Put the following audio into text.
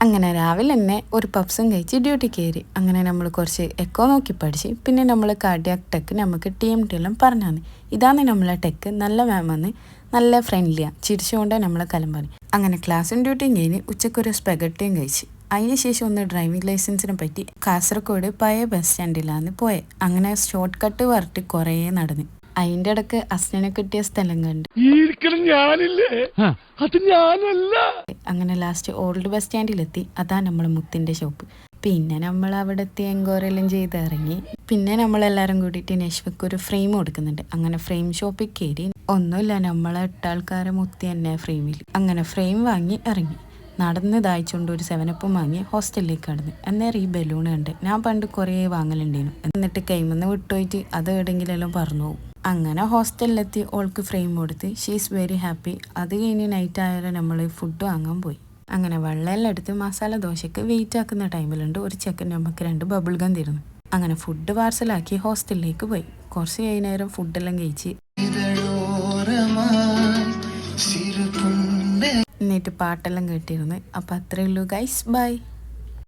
അങ്ങനെ രാവിലെ തന്നെ ഒരു പപ്സും കഴിച്ച് ഡ്യൂട്ടി കയറി. അങ്ങനെ നമ്മൾ കുറച്ച് എക്കോ നോക്കി പഠിച്ച് പിന്നെ നമ്മൾ കാർഡിയാക് ടെക്ക് നമുക്ക് TMT എല്ലാം പറഞ്ഞാന്ന്. ഇതാണ് നമ്മളെ ടെക്ക്. നല്ല മാമാന്ന്, നല്ല ഫ്രണ്ട്ലിയാണ്, ചിരിച്ചുകൊണ്ട് നമ്മളെ കലമ്പാനി. അങ്ങനെ ക്ലാസ്സും ഡ്യൂട്ടിയും കഴിഞ്ഞ് ഉച്ചക്കൊരു സ്പെഗട്ടിയും കഴിച്ച് അതിനുശേഷം ഒന്ന് ഡ്രൈവിംഗ് ലൈസൻസിനെ പറ്റി കാസർഗോഡ് പഴയ ബസ് സ്റ്റാൻഡിലാണ് പോയത്. അങ്ങനെ ഷോർട്ട് കട്ട് പറഞ്ഞിട്ട് കുറേ നടന്ന് അതിൻ്റെ ഇടക്ക് അസ്നനെ കിട്ടിയ സ്ഥലം കണ്ട് അങ്ങനെ ലാസ്റ്റ് ഓൾഡ് ബസ് സ്റ്റാൻഡിലെത്തി. അതാ നമ്മളെ മുത്തിൻ്റെ ഷോപ്പ്. പിന്നെ നമ്മൾ അവിടുത്തെ എൻക്വയറിയെല്ലാം ചെയ്ത് ഇറങ്ങി. പിന്നെ നമ്മളെല്ലാവരും കൂടിയിട്ട് നശ്വക്ക് ഒരു ഫ്രെയിം കൊടുക്കുന്നുണ്ട്. അങ്ങനെ ഫ്രെയിം ഷോപ്പിൽ കയറി. ഒന്നുമില്ല, നമ്മളെ 8 ആൾക്കാരെ മുത്തി തന്നെ ഫ്രെയിമിൽ. അങ്ങനെ ഫ്രെയിം വാങ്ങി ഇറങ്ങി. നടന്ന് ദാഹിച്ചുകൊണ്ട് ഒരു 7up വാങ്ങി ഹോസ്റ്റലിലേക്ക് കടന്ന്. അന്നേരം ഈ ബലൂൺ കണ്ട്. ഞാൻ പണ്ട് കുറേ വാങ്ങലുണ്ടേനു. എന്നിട്ട് കൈമെന്ന് വിട്ടുപോയിട്ട് അത് എവിടെയെങ്കിലും പറഞ്ഞു പോകും. അങ്ങനെ ഹോസ്റ്റലിലെത്തി ഓൾക്ക് ഫ്രെയിം കൊടുത്ത് ഷീസ് വെരി ഹാപ്പി. അത് കഴിഞ്ഞ് നൈറ്റ് ആയാലും നമ്മൾ ഫുഡ് വാങ്ങാൻ പോയി. അങ്ങനെ വെള്ളമെല്ലാം എടുത്ത് മസാല ദോശയ്ക്ക് വെയിറ്റ് ആക്കുന്ന ടൈമിലുണ്ട് ഒരു ചെക്കൻ നമുക്ക് 2 ബബിൾ ഗം തരുന്നു. അങ്ങനെ ഫുഡ് പാർസലാക്കി ഹോസ്റ്റലിലേക്ക് പോയി. കുറച്ച് കഴിഞ്ഞേരം ഫുഡെല്ലാം കഴിച്ച് എന്നിട്ട് പാട്ടെല്ലാം കേട്ടിരുന്നു. അപ്പോൾ അത്രയേ ഉള്ളൂ ഗൈസ്, ബൈ.